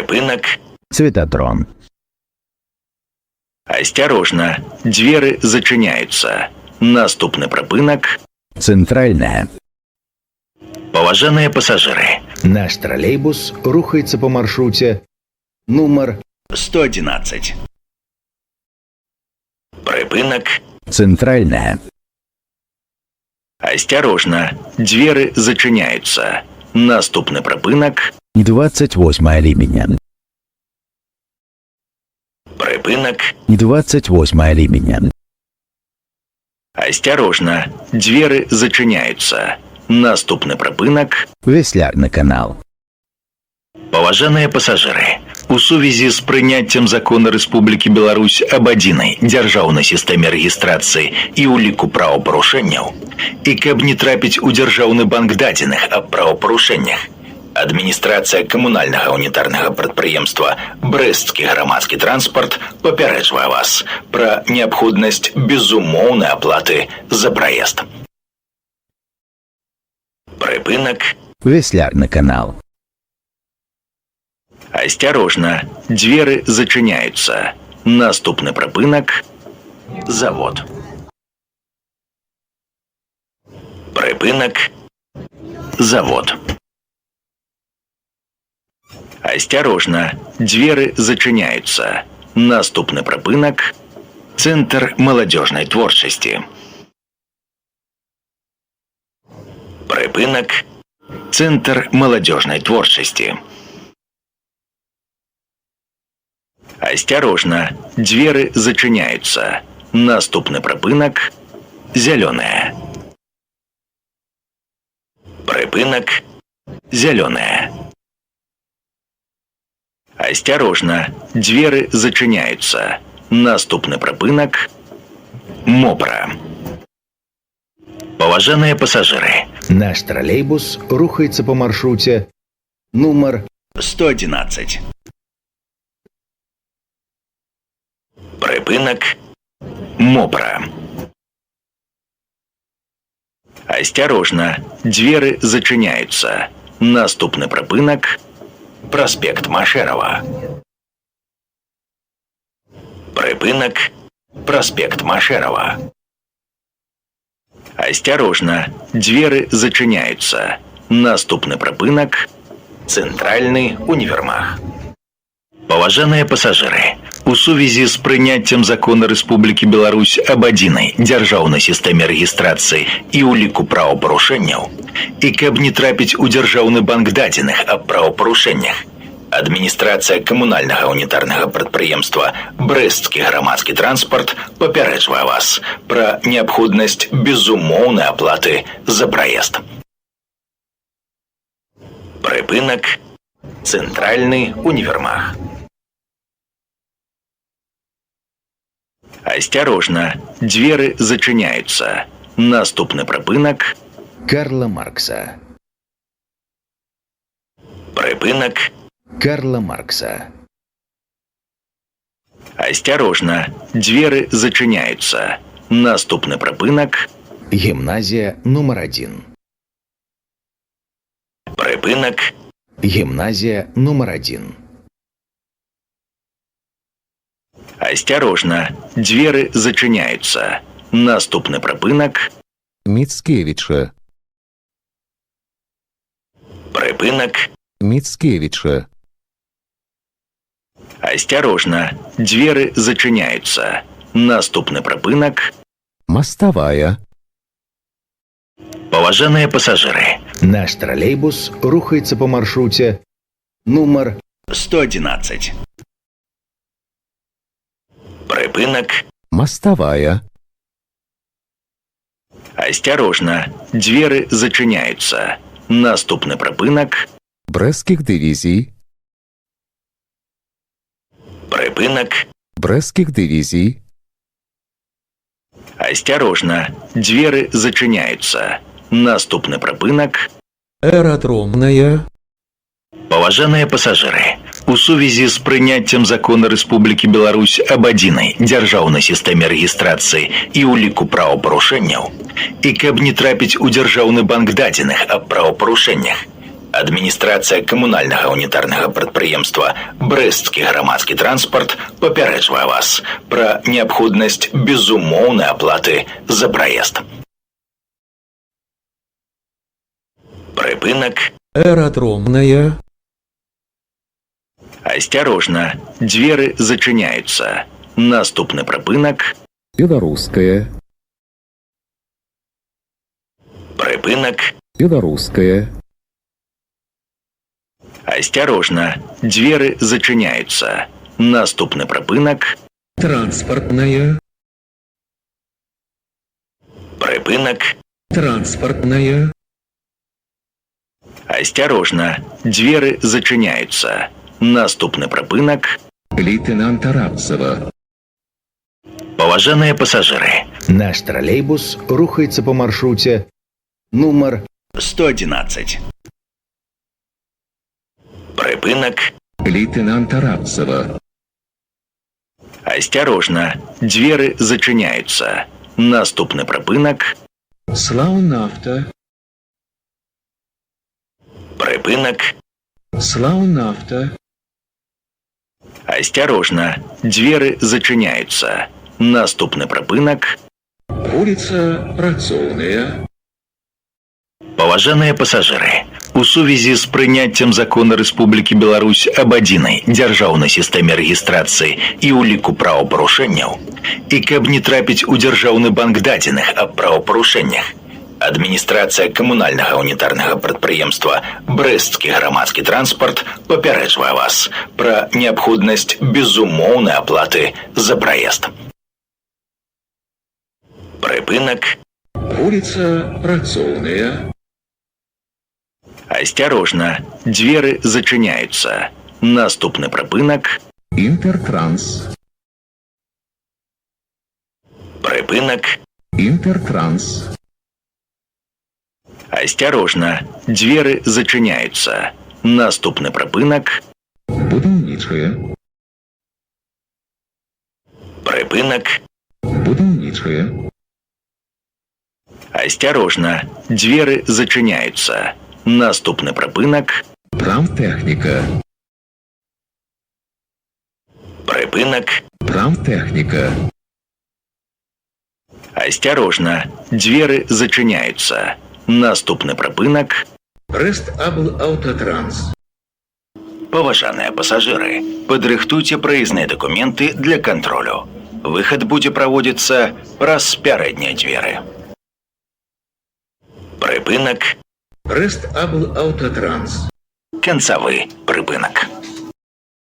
Припынак. Цветотрон. Осторожно, двери зачиняются. Наступны припынак. Центральная. Поважаныя пассажиры. Наш троллейбус рухается по маршруте номер 111. Припынак. Центральная. Осторожно, двери зачиняются. Наступны припынак. 28 липня. Припынак. 28 липня. Осторожно, двери зачиняются. Наступны припынак. Веслярный канал. Поважаныя пассажыры, у сувязі з прыняццем закона Рэспублікі Беларусь аб адзінай дзяржаўнай сістэме рэгістрацыі і ўліку правапарушэнняў, і каб не трапіць у дзяржаўны банк дадзеных аб правапарушэннях, адміністрацыя камунальнага унітарнага прадпрыемства «Брэсцкі грамадскі транспарт» папярэджвае вас пра неабходнасць безумоўнай аплаты за праезд. Припынак. Веслярный канал. Осторожно, двери зачиняются. Наступны припынак. Завод. Припынак. Завод. Осторожно, двери зачиняются. Наступны припынак. Центр молодежной творчести. Припынак. Центр молодежной творчести. Осторожно, двери зачиняются. Наступны припынак. Зеленая. Припынак. Зеленая. Осторожно, двери зачиняются. Наступны припынак. Мокра. Поважаныя пассажиры. Наш троллейбус рухается по маршруте номер 111. Припынак. Мокра. Осторожно, двери зачиняются. Наступны припынак. Проспект Машерова. Припынак. Проспект Машерова. Осторожно, двери зачиняются. Наступны припынак. Центральный універмаг. Поважаныя пассажыры, у сувязі з прыняццем закона Рэспублікі Беларусь аб адзінай дзяржаўнай сістэме рэгістрацыі і ўліку правапарушэнняў, і каб не трапіць у дзяржаўны банк дадзеных аб правапарушэннях, адміністрацыя камунальнага унітарнага прадпрыемства «Брэсцкі грамадскі транспарт» папярэджвае вас пра неабходнасць безумоўнай аплаты за праезд. Припынак. Центральный універмаг. Осторожно, двери зачиняются. Наступны припынак. Карла Маркса. Припынак. Карла Маркса. Осторожно, двери зачиняются. Наступны припынак. Гимназия номер 1. Припынак. Гимназия номер 1. Осторожно, двери зачиняются. Наступны припынак. Міцкевича. Припынак. Міцкевича. Осторожно, двери зачиняются. Наступны припынак. Мостовая. Поважаныя пассажиры. Наш троллейбус рухается по маршруте номер 111. Припынак. Мостовая. Осторожно, двери зачиняются. Наступны припынак. Брэсцкіх дывізій. Припынак. Брэсцкіх дывізій. Осторожно, двери зачиняются. Наступны припынак. Аэродромная. Поважаныя пассажыры, у сувязі з прыняццем закона Рэспублікі Беларусь аб адзінай дзяржаўнай сістэме рэгістрацыі і ўліку правапарушэнняў, і каб не трапіць у дзяржаўны банк дадзеных аб правапарушэннях, Адміністрація камунальнага унітарнага прадпрыемства «Брэсцкі грамадскі транспарт» папярэджвае вас пра неабходнасць безумоўнай аплаты за праезд. Прыпынак. Аэродромная. Осторожно, двери зачиняются. Наступны прыпынак. Белорусская. Прыпынак. Белорусская. Осторожно, двери зачиняются. Наступны прыпынак. Транспортная. Прыпынак. Транспортная. Осторожно, двери зачиняются. Наступны прыпынак. Лейтенанта Рапцева. Паважаныя пассажиры. Наш троллейбус рухается по маршруте номер 111. Прыпынак. Лейтенанта Рапцева. Осторожно, двери зачиняются. Наступны прыпынак. Славнафта. Прыпынак. Славнафта. Осторожно, двери зачиняются. Наступны прыпынак. Улица Працоўная. Паважаныя пассажыры, у сувязі з прыняццем закона Рэспублікі Беларусь аб адзінай дзяржаўнай сістэме рэгістрацыі і ўліку правапарушэнняў, і каб не трапіць у дзяржаўны банк дадзеных аб правапарушэннях, адміністрацыя камунальнага унітарнага прадпрыемства «Брэсцкі грамадскі транспарт» папярэджвае вас пра неабходнасць безумоўнай аплаты за праезд. Прыпынак. Улица Працоўная. Осторожно, двери зачиняются. Наступны прыпынак. Интертранс. Прыпынак. Интертранс. Осторожно, двери зачиняются. Наступны прыпынак. Будаўнічая. Прыпынак. Будаўнічая. Осторожно, двери зачиняются. Наступны прыпынак. Прамтэхніка. Прыпынак. Прамтэхніка. Осторожно, двери зачиняются. Наступны прыпынак. Рэстабл Аўтатранс. Паважаныя пассажыры, падрыхтуйце праезныя дакументы для кантролю. Выхад будзе праводзіцца праз пярэднія дзверы. Прыпынак. Рэстабл Аўтатранс. Канцавы прыпынак.